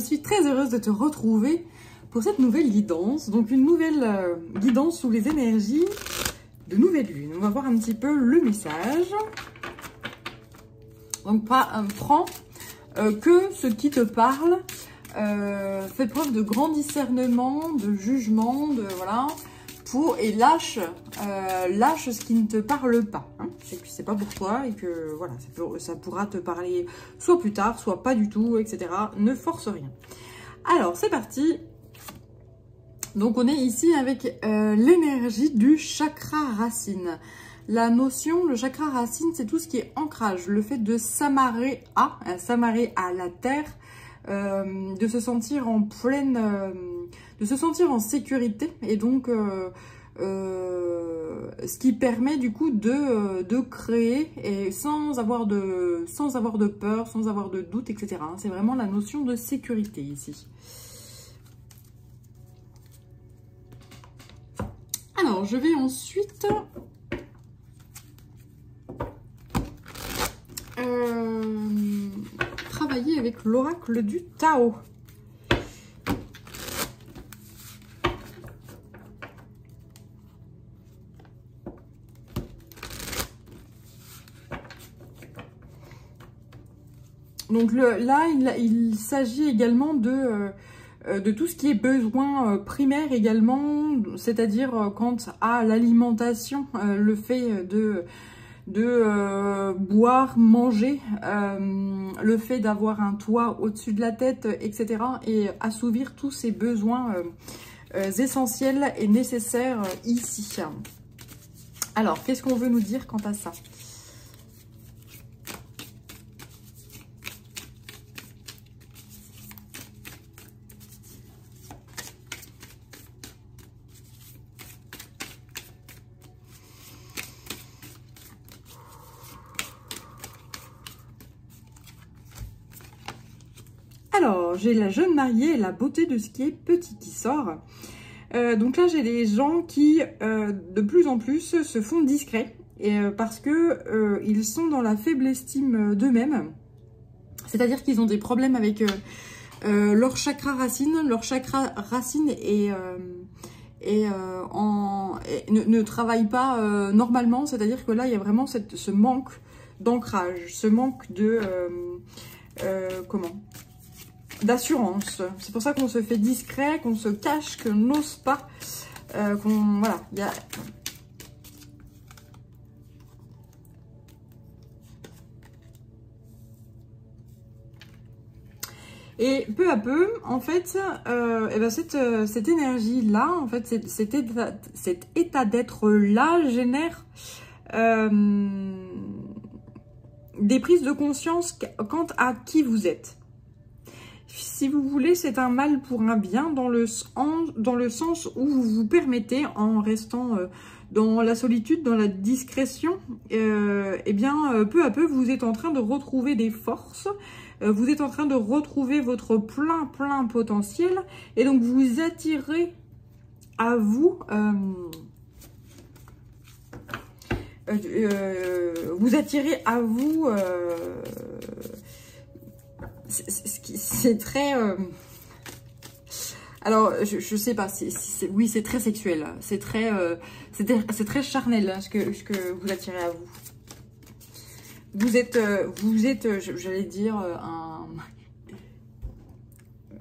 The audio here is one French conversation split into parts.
suis très heureuse de te retrouver pour cette nouvelle guidance. Donc une nouvelle guidance sous les énergies de nouvelle lune. On va voir un petit peu le message. Donc prends que ce qui te parle. Fais preuve de grand discernement, de jugement, voilà. Et lâche ce qui ne te parle pas, hein, et que c'est pas pour toi et que voilà, ça pourra te parler soit plus tard, soit pas du tout, etc. Ne force rien. Alors c'est parti. Donc on est ici avec l'énergie du chakra racine. La notion, le chakra racine, c'est tout ce qui est ancrage, le fait de s'amarrer à la terre, de se sentir en pleine, de se sentir en sécurité, et donc ce qui permet du coup de créer et sans avoir de peur, sans avoir de doute, etc. C'est vraiment la notion de sécurité ici. Alors je vais ensuite travailler avec l'oracle du Tao. Donc là, il s'agit également de tout ce qui est besoin primaire également, c'est-à-dire quant à l'alimentation, le fait de boire, manger, le fait d'avoir un toit au-dessus de la tête, etc. Et assouvir tous ces besoins essentiels et nécessaires ici. Alors, qu'est-ce qu'on veut nous dire quant à ça ? Alors, j'ai la jeune mariée et la beauté de ce qui est petit qui sort. Donc là, j'ai des gens qui, de plus en plus, se font discrets. Parce que ils sont dans la faible estime d'eux-mêmes. C'est-à-dire qu'ils ont des problèmes avec leur chakra racine. Leur chakra racine ne travaille pas normalement. C'est-à-dire que là, il y a vraiment ce manque d'ancrage, ce manque de... d'assurance. C'est pour ça qu'on se fait discret, qu'on se cache, qu'on n'ose pas, voilà, il y a... Et peu à peu, en fait, cette énergie-là, en fait, cet état d'être-là génère des prises de conscience quant à qui vous êtes. Si vous voulez, c'est un mal pour un bien dans le sens où vous vous permettez, en restant dans la solitude, dans la discrétion, eh bien, peu à peu, vous êtes en train de retrouver des forces, vous êtes en train de retrouver votre plein potentiel, et donc vous attirez à vous... c'est très... Alors, je sais pas, oui, c'est très sexuel. C'est très charnel, hein, ce que vous attirez à vous. Vous êtes j'allais dire,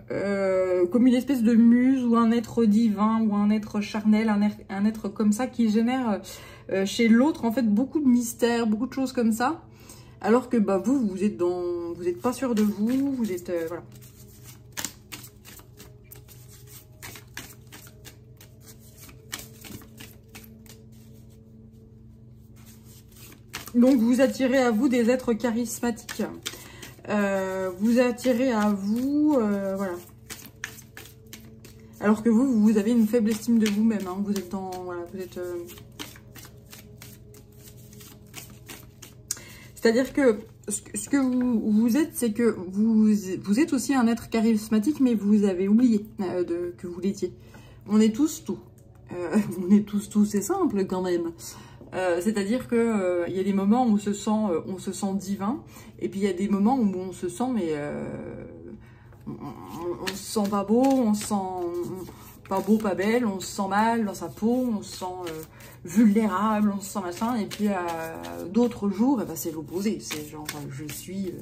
comme une espèce de muse ou un être divin ou un être charnel, un être comme ça qui génère chez l'autre, en fait, beaucoup de mystères, beaucoup de choses comme ça. Alors que bah, vous êtes pas sûr de vous, vous êtes... voilà. Donc vous attirez à vous des êtres charismatiques. Vous attirez à vous... voilà. Alors que vous avez une faible estime de vous-même. Hein. Vous êtes dans... Voilà, vous êtes... C'est-à-dire que ce que vous êtes, c'est que vous êtes aussi un être charismatique, mais vous avez oublié que vous l'étiez. On est tous tout. On est tous, c'est simple quand même. C'est-à-dire que il y a des moments où on se sent divin, et puis il y a des moments où on se sent on se sent pas beau, on se sent pas beau, pas belle, on se sent mal dans sa peau, on se sent vulnérable, on se sent machin, et puis d'autres jours, ben, c'est l'opposé, c'est genre je suis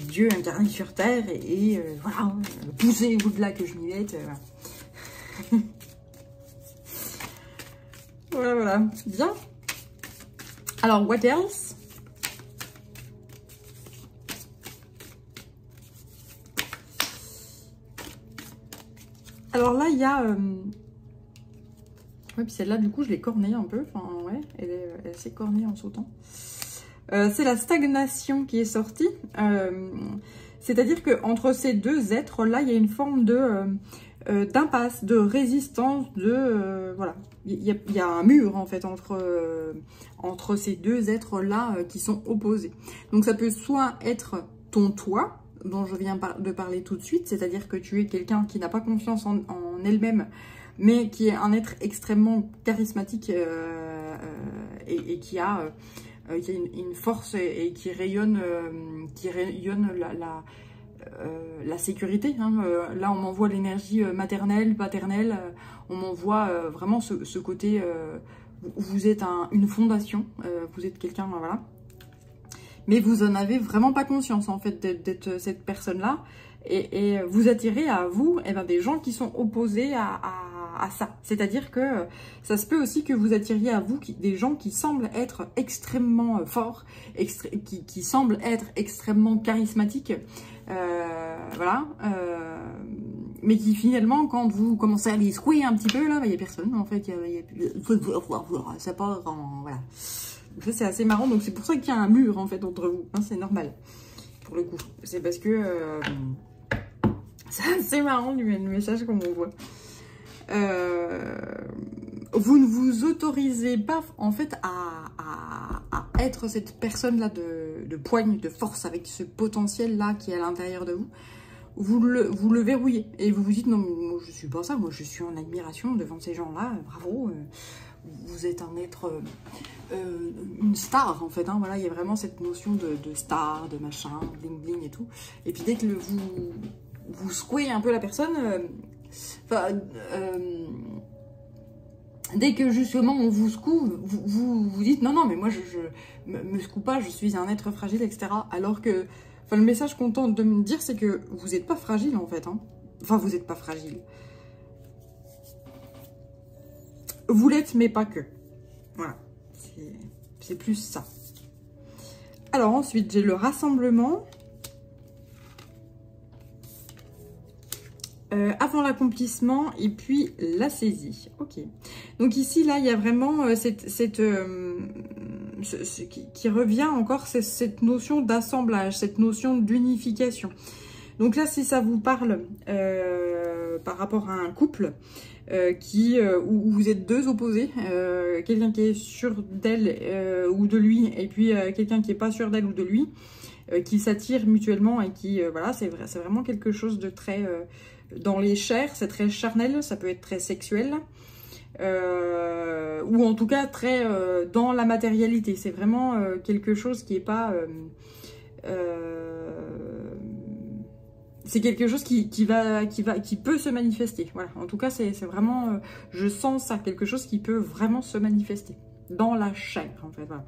Dieu incarné sur terre, et voilà, poussez au-delà que je m'y mette, voilà. Voilà, voilà, bien. Alors, what else? Alors là, il y a... Ouais, puis celle-là, du coup, je l'ai cornée un peu. Enfin, ouais, elle s'est cornée en sautant. C'est la stagnation qui est sortie. C'est-à-dire qu'entre ces deux êtres-là, il y a une forme de d'impasse, de résistance, voilà. Il y a un mur, en fait, entre ces deux êtres-là qui sont opposés. Donc, ça peut soit être ton toi, dont je viens de parler tout de suite, c'est-à-dire que tu es quelqu'un qui n'a pas confiance en elle-même, mais qui est un être extrêmement charismatique et qui a une force et qui rayonne la sécurité. Hein. Là, on m'envoie l'énergie maternelle, paternelle, on m'envoie vraiment ce côté, vous êtes une fondation, vous êtes quelqu'un, voilà. Mais vous en avez vraiment pas conscience, en fait, d'être cette personne-là. Et vous attirez à vous des gens qui sont opposés à ça. C'est-à-dire que ça se peut aussi que vous attiriez à vous des gens qui semblent être extrêmement forts, qui semblent être extrêmement charismatiques. Voilà. Mais qui finalement, quand vous commencez à les secouer un petit peu, là, il n'y a personne. En fait, ça part en... Voilà. Donc ça, c'est assez marrant. Donc c'est pour ça qu'il y a un mur, en fait, entre vous. Hein, c'est normal, pour le coup. C'est parce que... c'est assez marrant, le message qu'on m'envoie. Vous ne vous autorisez pas, en fait, à être cette personne-là de poigne, de force, avec ce potentiel-là qui est à l'intérieur de vous. Vous le verrouillez. Et vous vous dites, non, moi, je suis pas ça. Moi, je suis en admiration devant ces gens-là. Bravo. Vous êtes un être, une star, en fait. Hein, voilà, il y a vraiment cette notion de star, de machin, bling bling et tout. Et puis, dès que vous secouez un peu la personne... dès que justement on vous secoue, vous dites non, mais moi je me secoue pas, je suis un être fragile, etc. Alors que, le message qu'on tente de me dire, c'est que vous n'êtes pas fragile en fait. Hein. Enfin, vous n'êtes pas fragile. Vous l'êtes, mais pas que. Voilà, c'est plus ça. Alors ensuite, j'ai le rassemblement. Avant l'accomplissement et puis la saisie. Ok. Donc ici, là, il y a vraiment qui revient encore, cette notion d'assemblage, cette notion d'unification. Donc là, si ça vous parle par rapport à un couple où vous êtes deux opposés, quelqu'un qui est sûr d'elle ou de lui, et puis quelqu'un qui n'est pas sûr d'elle ou de lui, qui s'attirent mutuellement et qui, voilà, c'est vraiment quelque chose de très... dans les chairs, c'est très charnel, ça peut être très sexuel, ou en tout cas très dans la matérialité. C'est vraiment quelque chose qui est pas... c'est quelque chose qui peut se manifester. Voilà. En tout cas, c'est vraiment... je sens ça, quelque chose qui peut vraiment se manifester dans la chair, en fait. Voilà.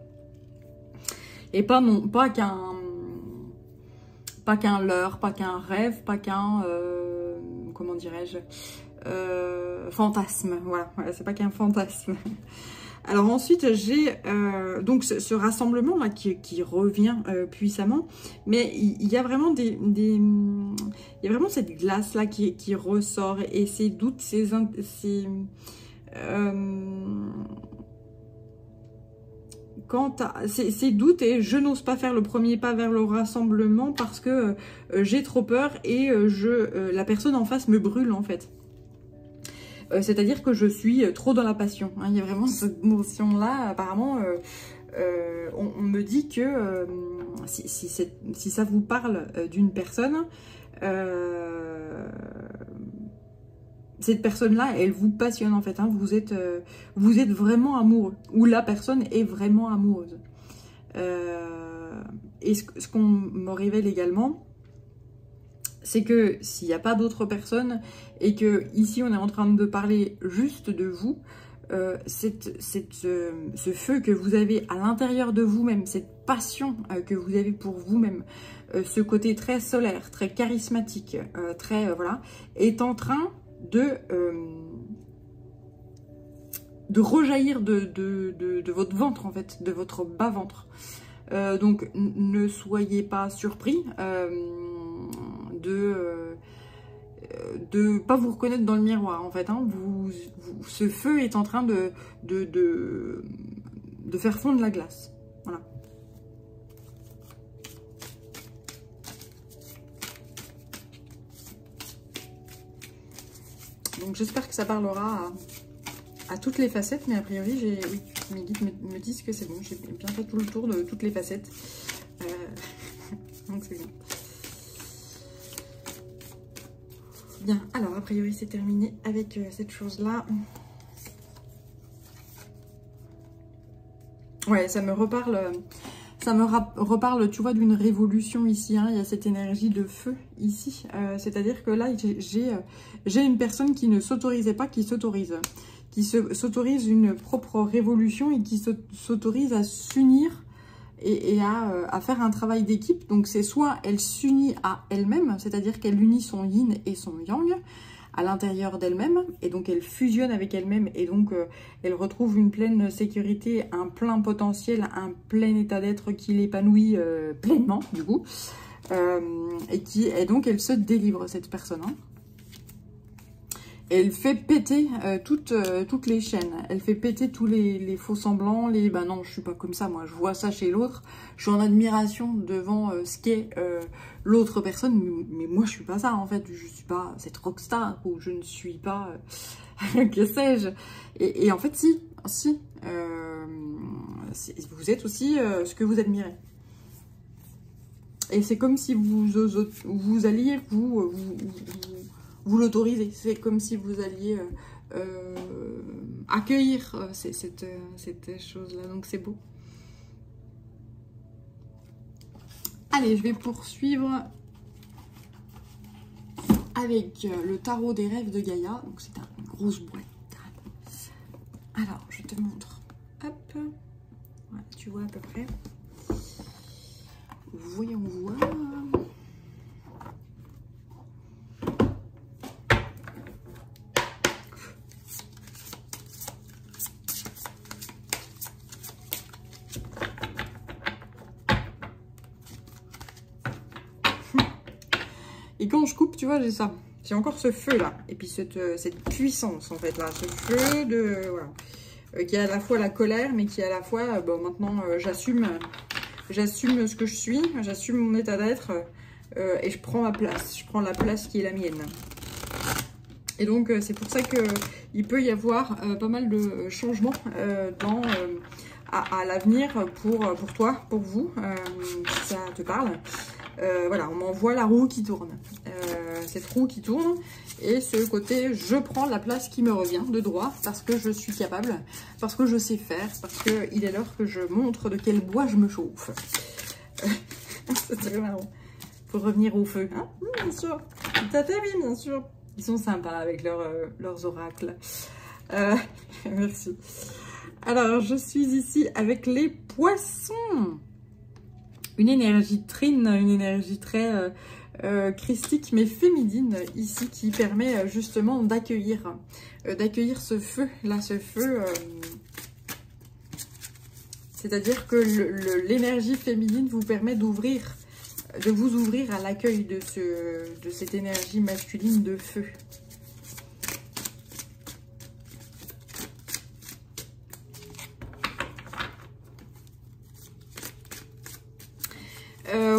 Et pas qu'un leurre, pas qu'un rêve, pas qu'un... comment dirais-je, fantasme, voilà c'est pas qu'un fantasme. Alors ensuite, j'ai donc ce rassemblement-là qui revient puissamment, mais il y a vraiment il y a vraiment cette glace-là qui ressort, et ces doutes, ces doutes, et je n'ose pas faire le premier pas vers le rassemblement parce que j'ai trop peur et la personne en face me brûle en fait. C'est-à-dire que je suis trop dans la passion. Hein. Il y a vraiment cette notion-là. Apparemment, on me dit que si ça vous parle d'une personne, cette personne-là, elle vous passionne en fait. Hein. Vous êtes vraiment amoureux. Ou la personne est vraiment amoureuse. Et ce qu'on me révèle également, c'est que s'il n'y a pas d'autres personnes et que ici on est en train de parler juste de vous, ce feu que vous avez à l'intérieur de vous-même, cette passion que vous avez pour vous-même, ce côté très solaire, très charismatique, voilà, est en train de rejaillir de votre ventre, en fait, de votre bas-ventre. Donc, ne soyez pas surpris de pas vous reconnaître dans le miroir, en fait. Hein. Ce feu est en train de faire fondre la glace. Voilà. Donc, j'espère que ça parlera à toutes les facettes, mais a priori, oui, mes guides me disent que c'est bon. J'ai bien fait tout le tour de toutes les facettes. Donc, c'est bon. Bien, alors a priori c'est terminé avec cette chose-là. Ouais, ça me reparle, tu vois, d'une révolution ici. Hein. Il y a cette énergie de feu ici. C'est-à-dire que là, j'ai une personne qui ne s'autorisait pas, qui s'autorise. Qui s'autorise une propre révolution et qui s'autorise à s'unir et à faire un travail d'équipe. Donc c'est soit elle s'unit à elle-même, c'est-à-dire qu'elle unit son yin et son yang à l'intérieur d'elle-même, et donc elle fusionne avec elle-même, et donc elle retrouve une pleine sécurité, un plein potentiel, un plein état d'être qui l'épanouit pleinement, du coup, et donc elle se délivre, cette personne. Hein. Elle fait péter toutes les chaînes. Elle fait péter tous les faux semblants. Bah non, je suis pas comme ça, moi. Je vois ça chez l'autre. Je suis en admiration devant ce qu'est l'autre personne. Mais moi, je suis pas ça, en fait. Je suis pas cette rockstar ou je ne suis pas... que sais-je. Et en fait, si. Vous êtes aussi ce que vous admirez. Et c'est comme si vous alliez vous l'autorisez. C'est comme si vous alliez accueillir cette chose-là. Donc, c'est beau. Allez, je vais poursuivre avec le tarot des rêves de Gaïa. Donc, c'est une grosse boîte. Alors, je te montre. Hop. Voilà, tu vois à peu près. Voyons voir. Et quand je coupe, tu vois, j'ai ça. J'ai encore ce feu-là. Et puis cette puissance, en fait, là. Ce feu de... Voilà. Qui est à la fois la colère, mais qui est à la fois... bon, maintenant, j'assume ce que je suis. J'assume mon état d'être. Et je prends ma place. Je prends la place qui est la mienne. Et donc, c'est pour ça qu'il peut y avoir pas mal de changements à l'avenir pour toi, pour vous, si ça te parle. Voilà, on m'envoie la roue qui tourne. Cette roue qui tourne et ce côté je prends la place qui me revient de droit parce que je suis capable, parce que je sais faire, parce qu'il est l'heure que je montre de quel bois je me chauffe. C'est très marrant. Faut revenir au feu, hein, bien sûr. T'as vu, bien sûr. Ils sont sympas avec leurs oracles. Merci. Alors, je suis ici avec les poissons. Une énergie trine, une énergie très christique mais féminine ici qui permet justement d'accueillir ce feu là, ce feu. C'est-à-dire que l'énergie féminine vous permet de vous ouvrir à l'accueil de cette énergie masculine de feu.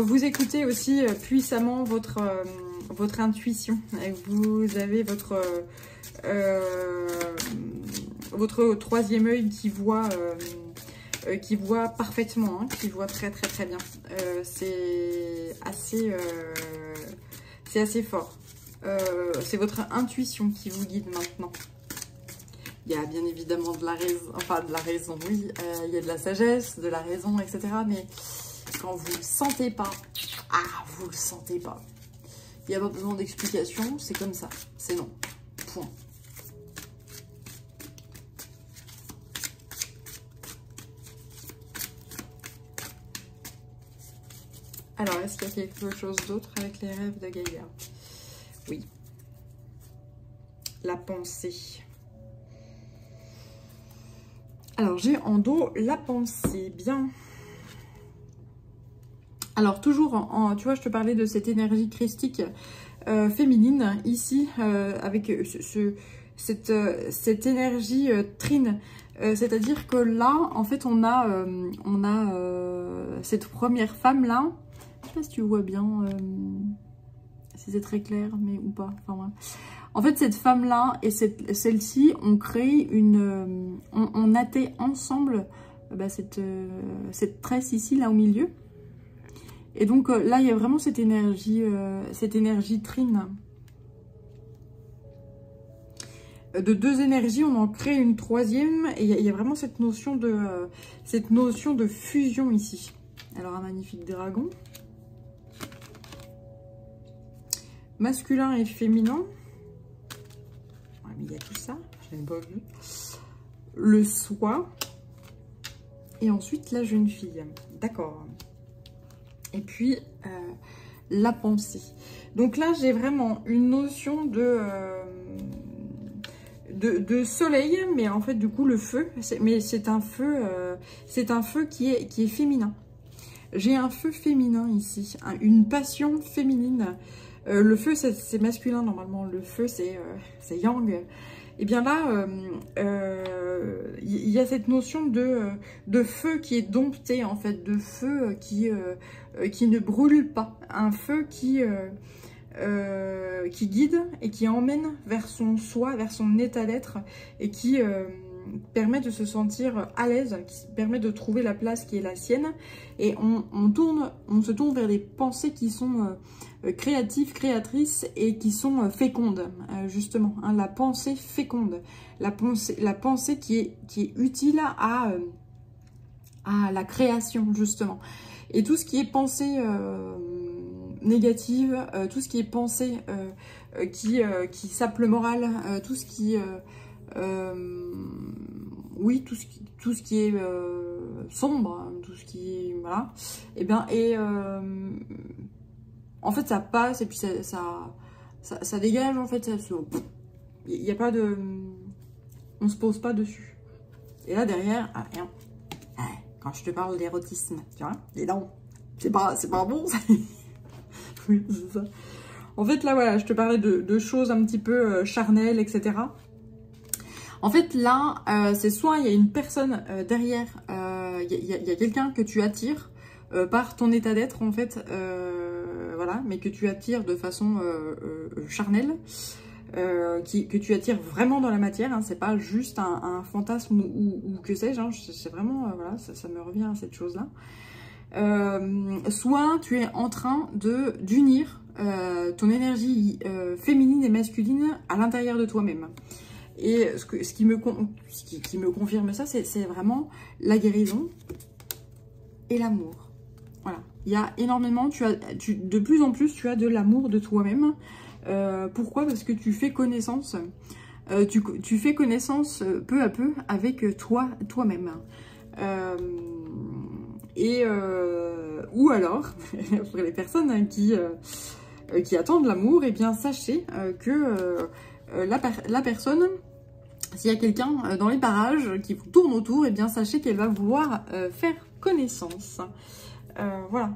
Vous écoutez aussi puissamment votre intuition. Vous avez votre troisième œil qui voit parfaitement, hein, qui voit très très très bien. C'est assez fort. C'est votre intuition qui vous guide maintenant. Il y a bien évidemment de la raison, oui. Il y a de la sagesse, de la raison, etc. Mais quand vous le sentez pas, vous le sentez pas. Il n'y a pas besoin d'explication, c'est comme ça. C'est non. Point. Alors, est-ce qu'il y a quelque chose d'autre avec les rêves de Gaïa? Oui. La pensée. Alors, j'ai en dos la pensée. Bien. Alors, toujours, tu vois, je te parlais de cette énergie christique féminine, ici, avec cette énergie trine. C'est-à-dire que là, en fait, on a cette première femme-là. Je sais pas si tu vois bien, si c'est très clair, mais ou pas. Enfin, ouais. En fait, cette femme-là et celle-ci ont créé une... on atteint ensemble cette tresse ici, là, au milieu. Et donc, là, il y a vraiment cette énergie trine. De deux énergies, on en crée une troisième. Et il y a vraiment cette notion de fusion ici. Alors, un magnifique dragon. Masculin et féminin. Ouais, mais il y a tout ça, je n'ai pas vu. Le soi. Et ensuite, la jeune fille. D'accord. Et puis, la pensée. Donc là, j'ai vraiment une notion de soleil, mais en fait, du coup, le feu. Mais c'est un feu qui est féminin. J'ai un feu féminin ici, une passion féminine. Le feu, c'est masculin normalement. Le feu, c'est yang. Et bien là, il y a cette notion de feu qui est dompté, en fait, de feu qui ne brûle pas. Un feu qui guide et qui emmène vers son soi, vers son état d'être, et qui permet de se sentir à l'aise, qui permet de trouver la place qui est la sienne. Et on se tourne vers des pensées qui sont créatives, créatrices et qui sont fécondes, justement. Hein, la pensée féconde, la pensée qui est utile à la création, justement. Et tout ce qui est pensée négative, tout ce qui est pensée qui sape le moral, tout ce qui... oui, tout ce qui est sombre, tout ce qui est... Voilà. Et bien, en fait, ça passe et puis ça dégage, en fait. Il n'y a pas de... On se pose pas dessus. Et là, derrière, ah, rien. Quand je te parle d'érotisme, tu vois, les dents, c'est pas bon, ça. Oui, c'est ça. En fait, là, voilà, je te parlais de choses un petit peu charnelles, etc. En fait, là, c'est soit il y a une personne derrière, il y a quelqu'un que tu attires par ton état d'être, en fait, voilà, mais que tu attires de façon charnelle, que tu attires vraiment dans la matière, hein, c'est pas juste un fantasme ou que sais-je, hein, c'est vraiment, voilà, ça me revient à cette chose-là. Soit tu es en train d'unir ton énergie féminine et masculine à l'intérieur de toi-même. Et ce qui me confirme ça, c'est vraiment la guérison et l'amour. Voilà. Il y a énormément, de plus en plus, tu as de l'amour de toi-même. Pourquoi? Parce que tu fais connaissance. Tu fais connaissance peu à peu avec toi-même. Ou alors, pour les personnes qui attendent l'amour, eh bien sachez que la personne, s'il y a quelqu'un dans les parages qui vous tourne autour, eh bien sachez qu'elle va vouloir faire connaissance. Voilà.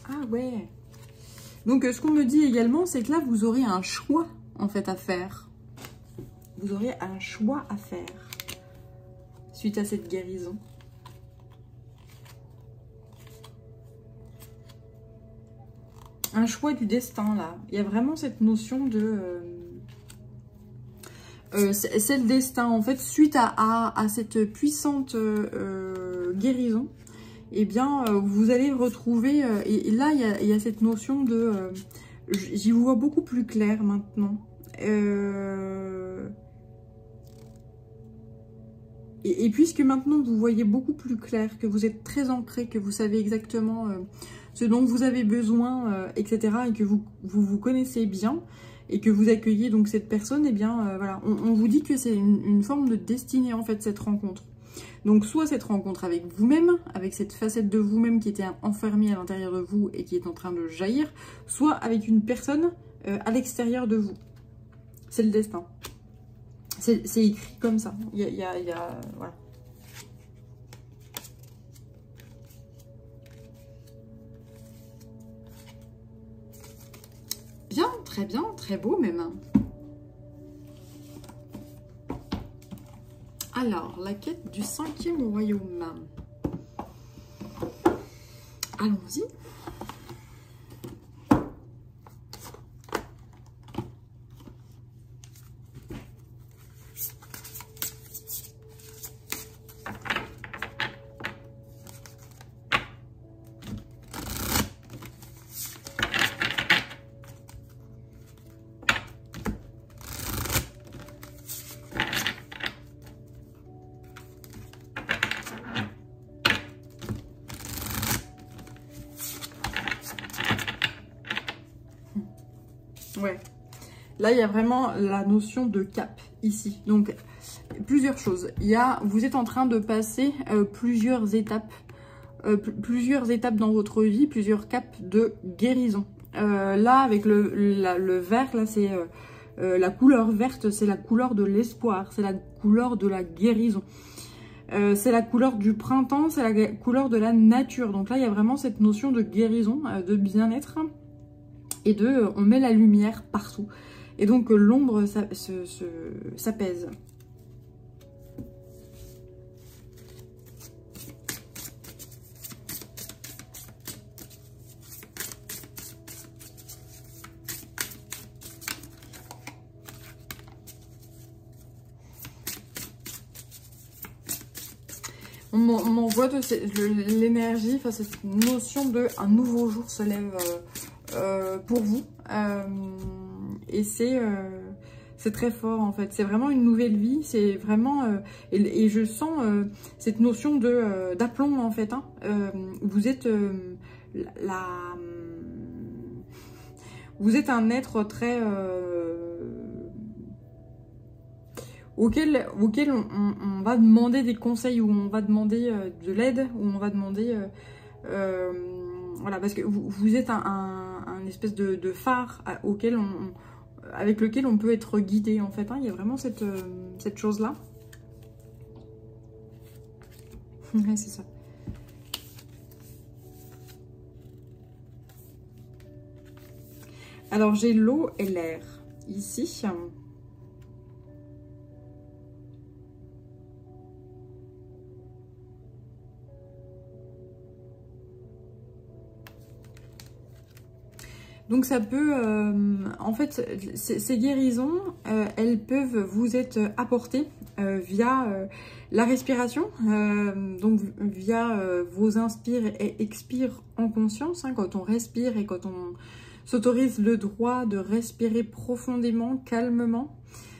Ah ouais. Donc ce qu'on me dit également, c'est que là vous aurez un choix en fait à faire. Vous aurez un choix à faire suite à cette guérison. Un choix du destin, là. Il y a vraiment cette notion de... c'est le destin, en fait, suite à cette puissante guérison. Eh bien, vous allez retrouver... et là, il y a cette notion de... J'y vois beaucoup plus clair, maintenant. Et puisque maintenant, vous voyez beaucoup plus clair, que vous êtes très ancré, que vous savez exactement... ce dont vous avez besoin, etc. et que vous connaissez bien et que vous accueillez donc cette personne, et bien voilà, on vous dit que c'est une forme de destinée en fait cette rencontre. Donc soit cette rencontre avec vous-même, avec cette facette de vous-même qui était enfermée à l'intérieur de vous et qui est en train de jaillir, soit avec une personne à l'extérieur de vous. C'est le destin. C'est écrit comme ça. Voilà. Bien, très beau même. Alors, la quête du 5e royaume. Allons-y. Ouais, là il y a vraiment la notion de cap ici. Donc plusieurs choses. Vous êtes en train de passer plusieurs étapes dans votre vie, plusieurs caps de guérison. Là avec le vert, là c'est la couleur verte, c'est la couleur de l'espoir, c'est la couleur de la guérison. C'est la couleur du printemps, c'est la couleur de la nature. Donc là il y a vraiment cette notion de guérison, de bien-être. Et on met la lumière partout. Et donc l'ombre s'apaise. On m'envoie de l'énergie, enfin cette notion de un nouveau jour se lève pour vous. Et c'est très fort en fait. C'est vraiment une nouvelle vie. C'est vraiment et je sens cette notion d'aplomb en fait. Hein. Vous êtes vous êtes un être très auquel on va demander des conseils, où on va demander de l'aide, où on va demander voilà, parce que vous êtes un espèce de phare avec lequel on peut être guidé en fait. Hein. Il y a vraiment cette chose-là. Ouais, c'est ça. Alors j'ai l'eau et l'air ici. Donc ça peut, en fait, ces guérisons, elles peuvent vous être apportées via la respiration, donc via vos inspires et expires en conscience, hein, quand on respire et quand on s'autorise le droit de respirer profondément, calmement.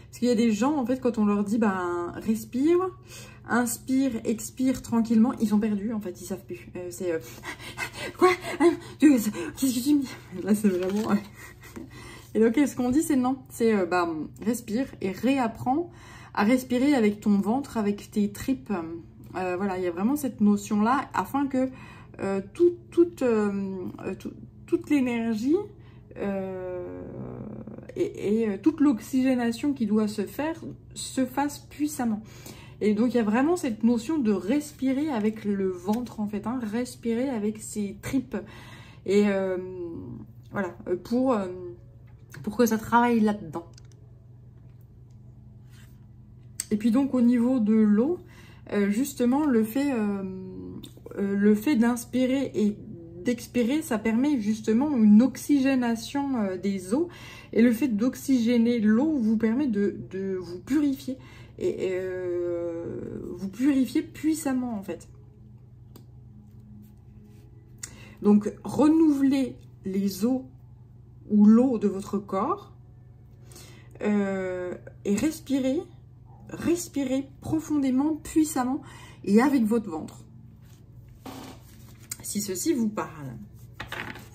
Parce qu'il y a des gens, en fait, quand on leur dit, ben, respire, inspire, expire tranquillement, ils sont perdus, en fait, ils savent plus. C'est quoi? Qu'est-ce que tu me dis? Là, c'est vraiment... Et donc, ce qu'on dit, c'est non. C'est, respire et réapprends à respirer avec ton ventre, avec tes tripes. Voilà, il y a vraiment cette notion-là, afin que toute l'énergie et toute l'oxygénation qui doit se faire se fasse puissamment. Et donc il y a vraiment cette notion de respirer avec le ventre en fait, hein, respirer avec ses tripes. Et voilà, pour que ça travaille là-dedans. Et puis donc au niveau de l'eau, justement le fait d'inspirer et d'expirer, ça permet justement une oxygénation des eaux. Et le fait d'oxygéner l'eau vous permet de vous purifier. Et vous purifiez puissamment en fait. Donc renouvelez les eaux ou l'eau de votre corps et respirez profondément, puissamment et avec votre ventre. Si ceci vous parle.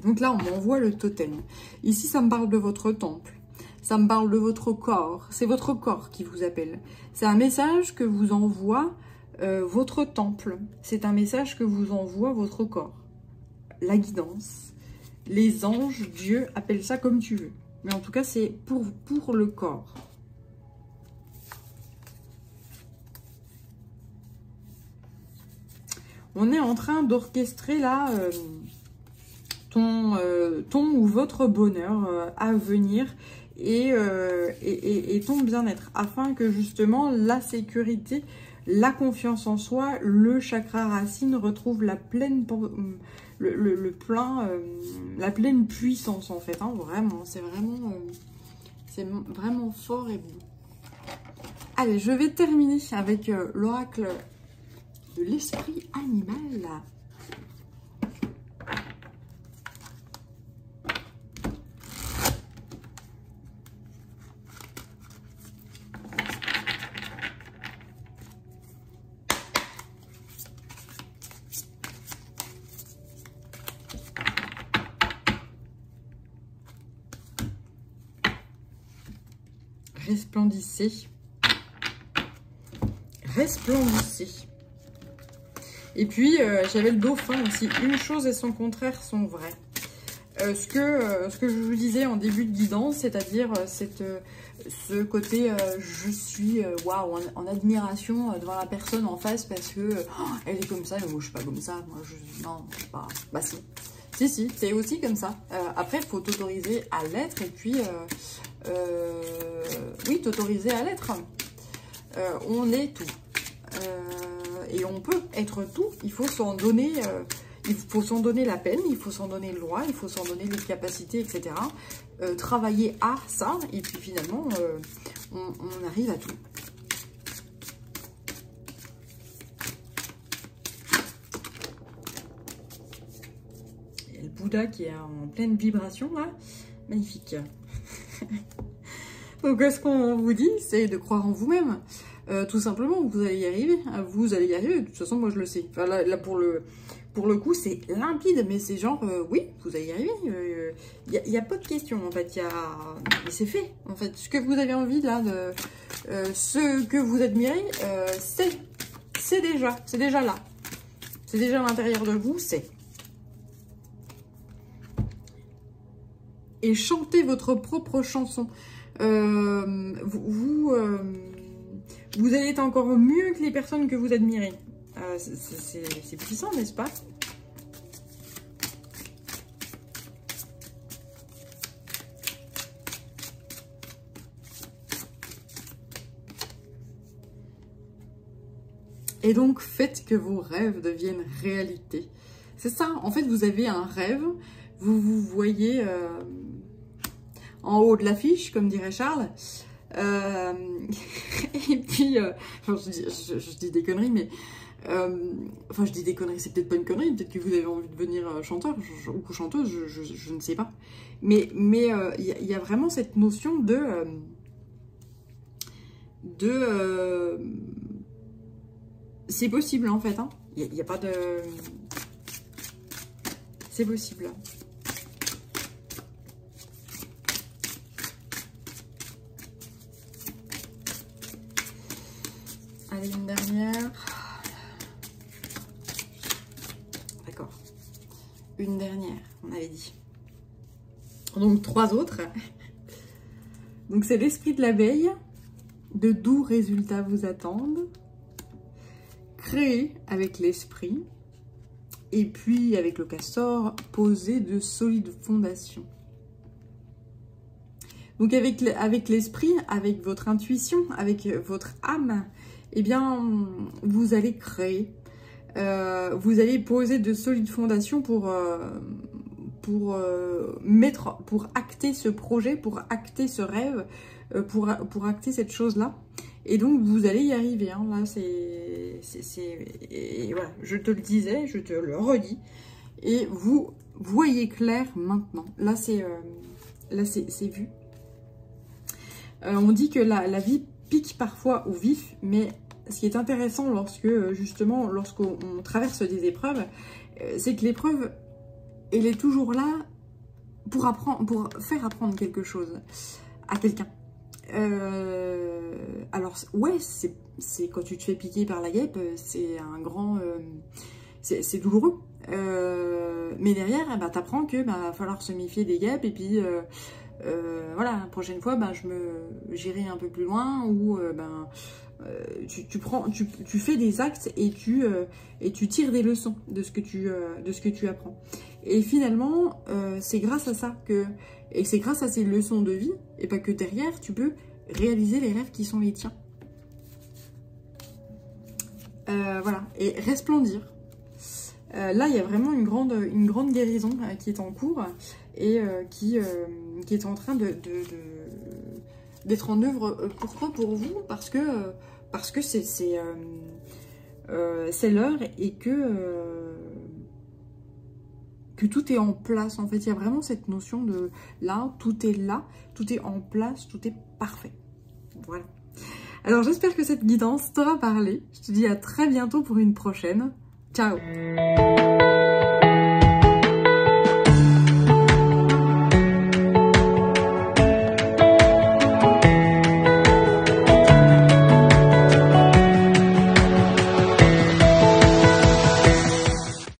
Donc là, on m'envoie le totem. Ici, ça me parle de votre temple. Ça me parle de votre corps. C'est votre corps qui vous appelle. C'est un message que vous envoie votre temple. C'est un message que vous envoie votre corps. La guidance. Les anges, Dieu, appelle ça comme tu veux. Mais en tout cas, c'est pour le corps. On est en train d'orchestrer là ton ou votre bonheur à venir et ton bien-être, afin que justement la sécurité, la confiance en soi, le chakra racine retrouve la pleine, la pleine puissance en fait. Hein, vraiment, c'est vraiment fort et beau. Allez, je vais terminer avec l'oracle de l'esprit animal. Resplendissez. Resplendissez. Et puis, j'avais le dauphin aussi. Une chose et son contraire sont vraies. Ce que je vous disais en début de guidance, c'est-à-dire ce côté je suis waouh, en admiration devant la personne en face parce que elle est comme ça, et moi je suis pas comme ça. Moi, non, je suis pas. Bah si. Si, c'est aussi comme ça. Après, il faut t'autoriser à l'être et puis oui, t'autoriser à l'être. On est tout. Et on peut être tout. Il faut s'en donner, la peine, il faut s'en donner le droit, il faut s'en donner les capacités, etc. Travailler à ça, et puis finalement, on arrive à tout. Il y a le Bouddha qui est en pleine vibration, là. Magnifique. Donc, ce qu'on vous dit, c'est de croire en vous-même. Tout simplement, vous allez y arriver. Vous allez y arriver. De toute façon, moi, je le sais. Enfin, là pour le coup, c'est limpide, mais c'est genre, oui, vous allez y arriver. Il n'y a pas de question, en fait. Mais c'est fait, en fait. Ce que vous avez envie, là, ce que vous admirez, c'est déjà là. C'est déjà à l'intérieur de vous, c'est. Et chantez votre propre chanson. Vous allez être encore mieux que les personnes que vous admirez. C'est puissant, n'est-ce pas? Et donc, faites que vos rêves deviennent réalité. C'est ça, en fait, vous avez un rêve, vous vous voyez en haut de l'affiche, comme dirait Charles. Et puis, enfin, je dis des conneries, mais enfin, je dis des conneries, c'est peut-être pas une connerie, peut-être que vous avez envie de devenir chanteur ou chanteuse, je ne sais pas. Mais il y a vraiment cette notion c'est possible en fait, hein. Il n'y a pas de... C'est possible. Allez, une dernière. D'accord. Une dernière, on avait dit. Donc, 3 autres. Donc, c'est l'esprit de la veille. De doux résultats vous attendent. Créer avec l'esprit. Et puis, avec le castor, poser de solides fondations. Donc, avec l'esprit, avec votre intuition, avec votre âme, eh bien, vous allez créer, vous allez poser de solides fondations pour acter ce projet, pour acter ce rêve, pour acter cette chose-là. Et donc, vous allez y arriver. Hein. Là, et voilà, je te le disais, je te le redis. Et vous voyez clair maintenant. Là, c'est vu. On dit que la vie pique parfois au vif, mais ce qui est intéressant lorsqu'on traverse des épreuves, c'est que l'épreuve, elle est toujours là pour faire apprendre quelque chose à quelqu'un. Alors ouais, c'est quand tu te fais piquer par la guêpe, c'est un grand, c'est douloureux. Mais derrière, bah, t'apprends que va falloir se méfier des guêpes et puis voilà, la prochaine fois, bah, j'irai un peu plus loin ou tu fais des actes et tu tires des leçons de ce que tu apprends. Et finalement, c'est grâce à ça et c'est grâce à ces leçons de vie, et pas que derrière, tu peux réaliser les rêves qui sont les tiens. Voilà, et resplendir. Là, il y a vraiment une grande guérison qui est en cours et qui est en train d'être en œuvre. Pourquoi pour vous? Parce que c'est l'heure et que tout est en place. En fait, il y a vraiment cette notion de là, tout est en place, tout est parfait. Voilà. Alors, j'espère que cette guidance t'aura parlé. Je te dis à très bientôt pour une prochaine. Ciao!